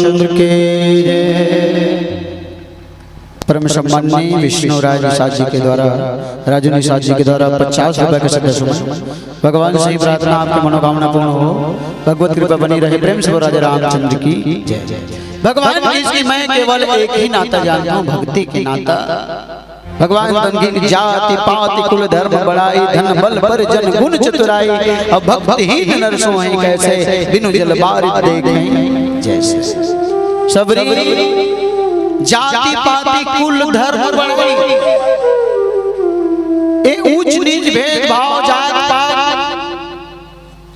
रामचंद्र के परम सम्माननीय विष्णु राज निषाद जी के द्वारा राजू निषाद जी के द्वारा 50 रुपए के सदस्य भगवान से ही प्रार्थना आपकी मनोकामना पूर्ण हो, भगवत कृपा बनी रहे। प्रेम से राजा रामचंद्र की जय। भगवान की मैं केवल एक ही नाता जानता हूँ, भक्ति के नाता। भगवान तन की जाति पाति कुल धर्म बड़ाई, धन बल पर जन गुण चतुराई, अब भक्तिहीन नर सोए कैसे, बिनु जल बारिश देखें जैसे। सबरी जाति पाति कुल धर्म बड़ाई, ए ऊंच नीच भेद भाव जात पात,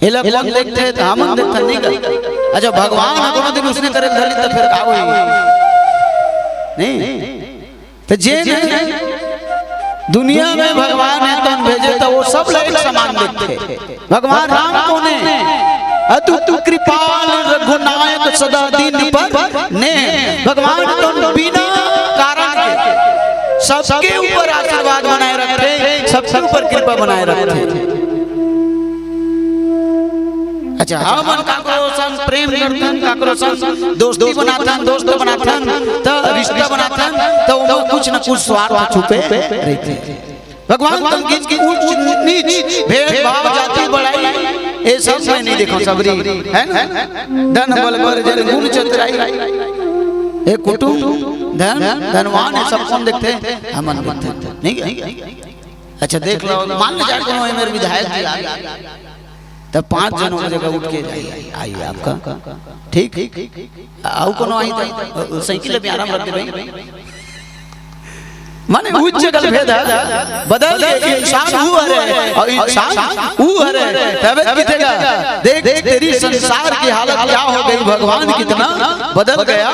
ये लोग देखते हैं तो हम देखते नहीं कर। अच्छा भगवान कोनो दिन उसने करे धली तो फिर का होई नहीं तो जे दुनिया में भगवान है तो भेजे तो वो सब लोग समान देखते। भगवान राम कौन है? अतु कृपाल रघुनायक सदा दीन पर ने। भगवान तो बिना कारण के सबके ऊपर आशीर्वाद बनाए रखते, सबके ऊपर कृपा बनाए रखते। अच्छा हम काकरो संग प्रेम करथन, काकरो संग दोस्ती बनाथन, दोस्त बनाथन तो रिश्ता बनाथन तो वो कुछ न कुछ स्वार्थ छुपे रहते। भगवान तुम की ऊंच नीच भेद भाव जाति बड़ाई ये सब में नहीं देखो। सबरी है ना, धन बल पर जन गुण चतुराई, ए कुटुंब धन धनवान है सब कौन देखते हैं, हम देखते नहीं। अच्छा देख लो मान लो जाए कोनो मेरे विधायक जी आ तब 5 जनों की जगह उठ के आइए आपका ठीक आओ कोनो आई तो साइकिल पे आराम रख दे भाई। माने उच्च जगह भेद है बदल के इंसान हूँ है और इंसान हूँ है तब कितेगा। देख तेरी संसार की हालत क्या हो गई, भगवान कितना बदल गया।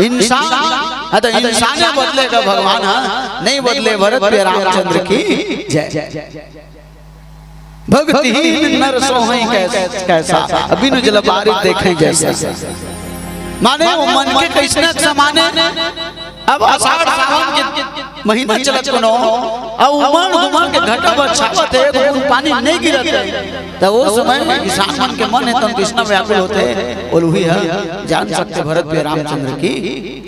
इंसान तो इंसान बदलेगा, भगवान नहीं बदले। भरत पे रामचंद्र की जय। भक्तिहीन नर सोहे कैसा, बिनु जल बारिश देखें जैसा। माने वो मन के कैसने समाने। अब आषाढ़ सावन के महीना चलत कोनो और उमड़ घुमड़ के घटा पर छावत है तो पानी नहीं गिरत तो वो समय किसान मन के मन है तो कृष्ण व्याकुल होते और वही है जान सकते भरत पे रामचंद्र की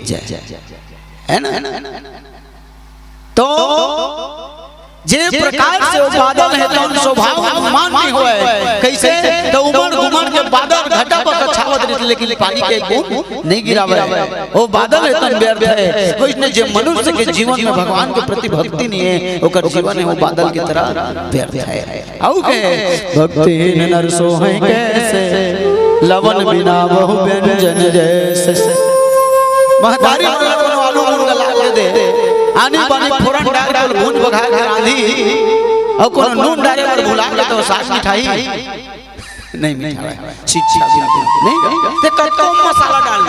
जय है ना। तो जे प्रकार से वो बादल है तो स्वभाव अनुमान नहीं हुआ है कैसे तो उमड़ घुमड़ के बादल घटा पर छावत रहते लेकिन पानी के बूंद नहीं गिरावे। वो बादल है तो व्यर्थ है। तो इसने जे मनुष्य के जीवन में भगवान के प्रति भक्ति नहीं है ओकर जीवन है वो बादल की तरह व्यर्थ है। आउ के भक्तिहीन नर सोहे कैसे, लवन बिना बहु व्यंजन जैसे। महतारी आलू लगा दे आने पानी फोरन डाल के भून बघा के रांधी और कोनो नून डाले और भुला के तो सास मिठाई नहीं मिठाई शिक्षा बिल्कुल नहीं ते कतो मसाला डाल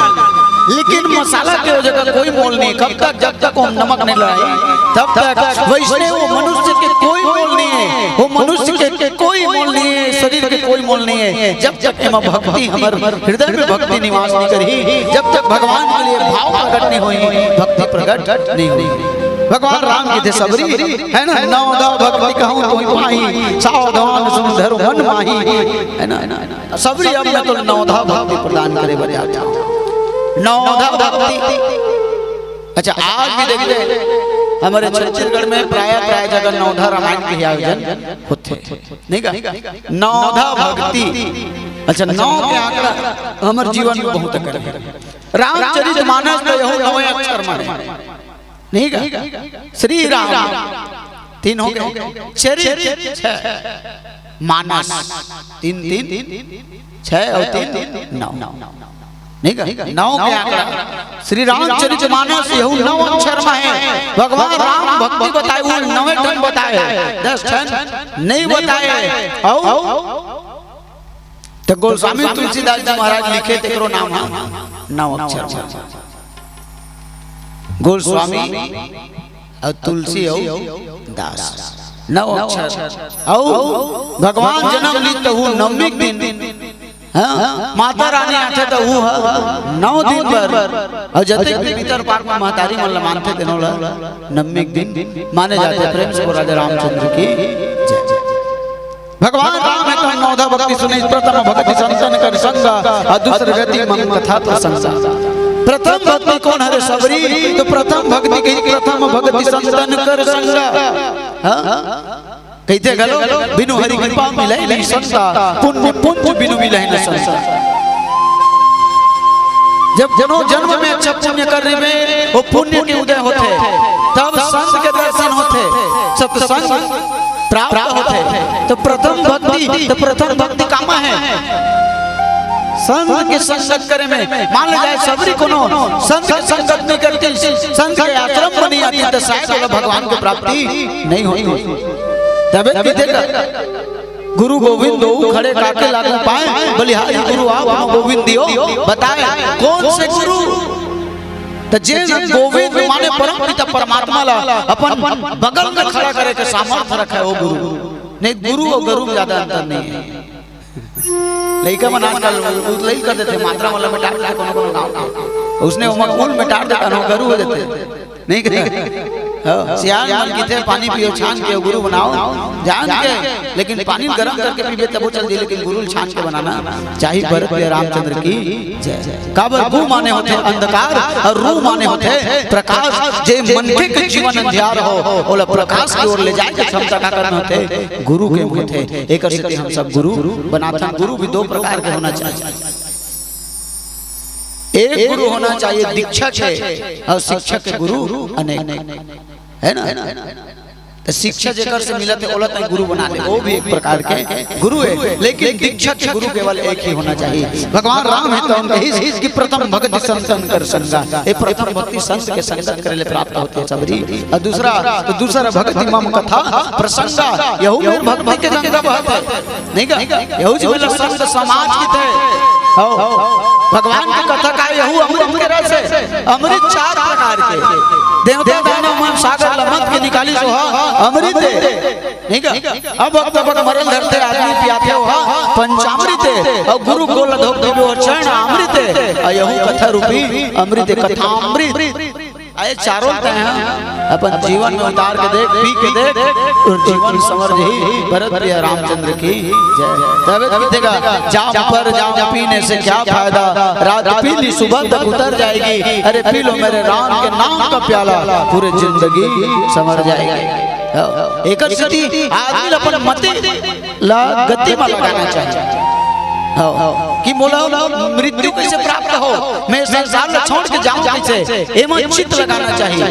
लेकिन मसाला के जगह कोई मोल नहीं। कब तक जब तक हम नमक नहीं लगाए तब तक वैसे वो मनुष्य के कोई मोल नहीं है, वो मनुष्य के कोई मोल नहीं है, शरीर के कोई मोल नहीं है। जब तक हम भक्ति हमारे हृदय में भक्ति निवास नहीं करी, जब तक भगवान के लिए भाव प्रकट नहीं हुई, भक्ति प्रकट नहीं हुई। भगवान राम की थे सबरी है ना, नौदा भक्ति कहूँ तो पाही, सावधान सुन धरो मन माही है ना। सबरी अब मैं तो नौदा भक्ति प्रदान करे बड़े आता हूँ नौदा भक्ति। अच्छा आज भी देखते हमारे छत्तीसगढ़ में प्राय जगह नौदा रामायण के आयोजन होते नहीं का नौदा भक्ति। अच्छा नौ के आंकड़ा हमारे जीवन में बहुत कर रामचरितमानस में यह 9 अक्षर माने नहीं का श्री राम 3 हो गए, चरित मानस 3 6 और 3 9 नहीं का 9 के आंकड़ा श्री रामचरितमानस यह 9 अक्षर में है। भगवान राम भक्ति बताए वो 9 टन बताए 10 टन नहीं बताए। तो गोस्वामी तुलसीदास जी महाराज लिखे तेरो नाम 9 अक्षर गोस्वामी और तुलसी और दास 9 अक्षर। और भगवान जन्म ली तो वो 9वें दिन माता रानी आते तो वो 9 दिन पर और जते भीतर पार्क में महतारी मन मानते थे 9वें दिन माने जाते। प्रेम से राजा रामचंद्र की जय। भगवान राम है तो नौदा भक्ति सुने प्रथम भक्ति संतन कर संगा और दूसरी गति मन कथा तो संसार। प्रथम भक्ति कौन हरे सबरी, तो प्रथम भक्ति की प्रथम भक्ति संतन कर संगा। कहते गलो बिनु हरि कृपा मिले नहीं संसा, पुण्य पुण्य बिनु मिले न संसा। जब जन्म जन्म में अच्छा पुण्य करने में वो पुण्य के उदय होते, तब संत के दर्शन होते, सत्संग प्राप्त होते। तो प्रथम भक्ति कामा है संत के संगत करे में। मान ले जाए सबरी कोनो संत के संगत नहीं करती, संत के आश्रम में नहीं आती, तो शायद भगवान की प्राप्ति नहीं होती। तबे देखा गुरु गोविंद दो खड़े काके लागू पाए, बलिहारी गुरु आप गोविंद दियो बताए कौन से गुरु। तो जे गोविंद माने परम पिता परमात्मा ला अपन बगल में खड़ा करे के सामर्थ्य रखा है वो गुरु। नहीं गुरु और गुरु में ज्यादा अंतर नहीं है। लड़का मन आजकल उतलाई कर देते, मात्रा वाला मिटा देते, कोनो गाँव उसने मकबूल मिटा देता ना गुरु हो जाते नहीं करे। सियाल मन की थे पानी पियो छान के गुरु बनाओ जान के, लेकिन पानी गरम करके पीबे तब चल दी, लेकिन गुरु छान के बनाना चाहिए। भरत रामचंद्र की जय। काबर गु माने होते अंधकार और रू माने होते प्रकाश। जे मन के जीवन अंधियार हो ओला प्रकाश की ओर ले जाए के क्षमता का करना होते गुरु के होते। एक से हम सब गुरु बनाते। गुरु भी दो प्रकार के होना चाहिए। एक गुरु होना चाहिए दीक्षक है, और शिक्षक के गुरु अनेक है ना। तो शिक्षा जेकर से मिलत है ओला तय गुरु बना ले, वो भी एक प्रकार के गुरु है। लेकिन दीक्षक के गुरु केवल एक ही होना चाहिए। भगवान राम है तो उनके ही की प्रथम भक्ति संतन कर संगा। ये प्रथम भक्ति संत के संगत करे ले प्राप्त होती है सबरी। और दूसरा भक्ति मम कथा प्रसंगा, यहू में भक्ति के गंगा बहत है नहीं का। यहू जी मतलब संत समाज की थे भगवान की कथा का यहू अमृत के रस है। अमृत चार प्रकार के देवता दानव मन सागर लमत के निकाली सो अमृत नहीं का। अब वक्त मरल धरते आदमी पियाते हो पंचामृत है, और गुरु को लधोक देवे और चरण अमृत है, और यहू कथा रूपी अमृत कथा अमृत। आए चारों हैं अपन जीवन में उतार के देख, पी के देख, और जीवन समर ही भरत प्रिय रामचंद्र की जय। तब देखा जाम पर जाम पीने से क्या फायदा, रात पी ली सुबह तक उतर जाएगी। अरे पी लो मेरे राम के नाम का प्याला, पूरे जिंदगी समर जाएगी। एक आदमी अपन मति ला गति में लगाना चाहिए कि मोला मृत्यु कैसे प्राप्त हो, मैं संसार छोड़ के जाऊं कैसे, एवं चित्त लगाना चाहिए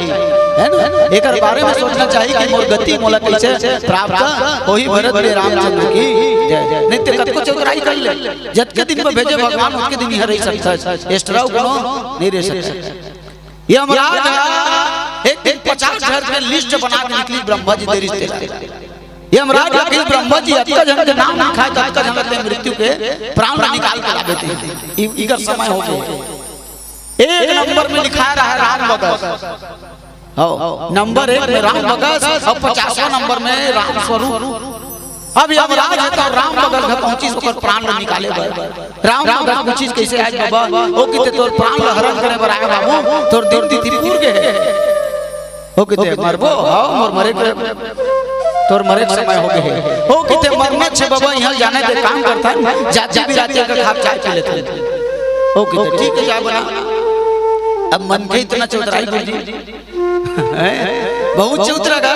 है ना। एक बारे में सोचना चाहिए कि मोर गति मोला कैसे प्राप्त होई। भरत रे रामचंद्र की जय। नित्य कत को चौराई कर ले, जत के दिन में भेजे भगवान उसके दिन ही हरे सकता। एक्स्ट्रा कोनो नहीं रह सकता। ये महाराज एक दिन 50 घर के लिस्ट बना के निकली ब्रह्मा जी देरी से। यमराज के ब्रह्मा जी अतका जन के नाम लिखाए तो अतका जन के मृत्यु के प्राण निकाल कर देते हैं। इनका समय हो गया। एक नंबर में लिखा रहा है राम बगस, नंबर 1 में राम बगस, और 50वां नंबर में राम स्वरूप। अब यमराज है तो राम बगस में पहुंची ओकर प्राण निकाले बर। राम बगस पूछी कैसे आज बाबा ओ किते तोर प्राण हरण करे बर आए बाबू, तोर दिन तिथिपुर के है ओ किते मरबो। हां मोर मरे के तोर मरे समय हो गए हो किते मरना छे बाबा, यहां जाने दे काम करता जाति बिराती का खाप चाय पी लेते हो किते ठीक है जा बना। अब मन के इतना चौधराई बोल जी बहुत चौधरा का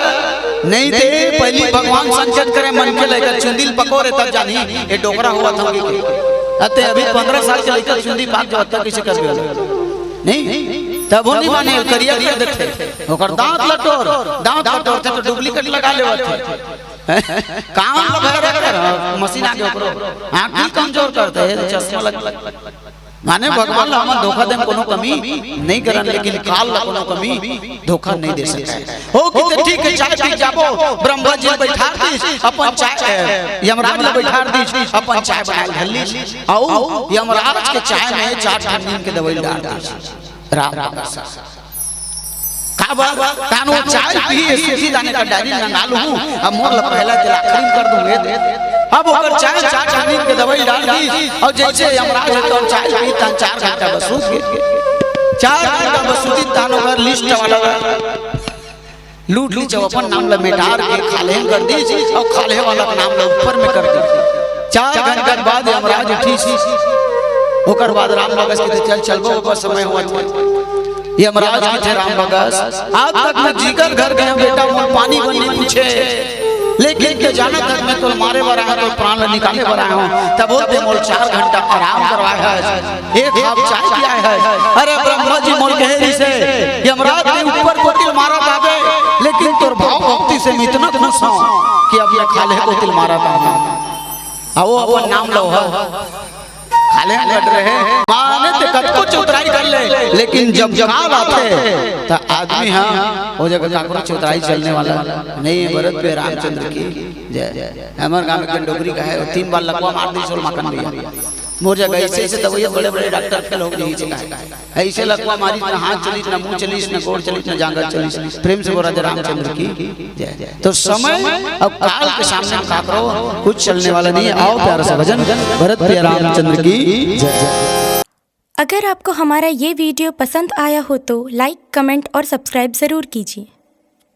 नहीं थे। पहली भगवान संचन करे मन के लेकर चुंदिल पकोरे तब जानी ये डोकरा हुआ था अते अभी 15 साल के लेकर चुंदी पाक जो तक किसे कर दिया नहीं तब वो नहीं माने करिया कर देते ओकर दांत लटोर थे तो डुप्लीकेट लगा लेवत थे काम लगा कर मशीन आगे ओकरो आंख की कमजोर करते है चश्मा लग माने भगवान हमन धोखा देम कोनो कमी नहीं करन, लेकिन काल ला कोनो कमी धोखा नहीं दे सकता हो कि ठीक है चाय पी जाबो। ब्रह्मा जी बैठा दी अपन चाय, यमराज ने बैठा दी अपन चाय बना घल्ली आओ यमराज के चाय में 4 नींद के दवाई डाल दी राम का तानो चाय पी सीधी दाने का डायरी नंगालू अब मोर ला पहला तेरा आखिरी कर दूंगे। अब ओकर चाय 4 नींद के दवाई डाल दी और जैसे यमराज है तो चाय पी तन 4 घंटा बस सूत गए 4 घंटा बस सूती तानो कर लिस्ट वाला लूट ली जब अपन नाम ला मिटार के खाले कर दी और खाले वाला का नाम ला ऊपर में कर दी। 4 घंटे बाद यमराज उठी ओकर बाद राम बगस के चल चलबो ओकर समय हुआ थे यमराज के थे राम बगस आज तक मैं जीकर घर गए बेटा मोर पानी बनी पूछे लेकिन के जाना तक मैं तो मारे बरा है तो प्राण निकाले बरा हूं तब बोलते मोर 4 घंटा आराम करवाया है एक कप चाय पिया है अरे ब्रह्मा जी मोर गहरी से यमराज के ऊपर को तिल मारा जावे लेकिन तोर भाव भक्ति से मैं इतना खुश हूं कि अब ये खाले को तिल मारा था आओ अपन नाम लो है खाले लड़ रहे माने ते कद को चौतराई कर ले लेकिन जब काल आते तो आदमी हां हो जगह जाकर चौतराई चलने वाला नहीं है भरत पे रामचंद्र की जय हमारे गांव में डोगरी का है 3 बार लकवा मार दी सोल मकन भैया मोर जगह ऐसे दवाइयां बड़े बड़े डॉक्टर के लोग नहीं चला ऐसे लकवा मारी ना हाथ चली ना मुंह चली ना गोड़ चली ना जांगर चली प्रेम से बोला रामचंद्र की जय तो समय अब काल के सामने का करो कुछ चलने वाला नहीं है आओ प्यारा सा भजन भरत पे रामचंद्र की जय। अगर आपको हमारा ये वीडियो पसंद आया हो तो लाइक कमेंट और सब्सक्राइब ज़रूर कीजिए।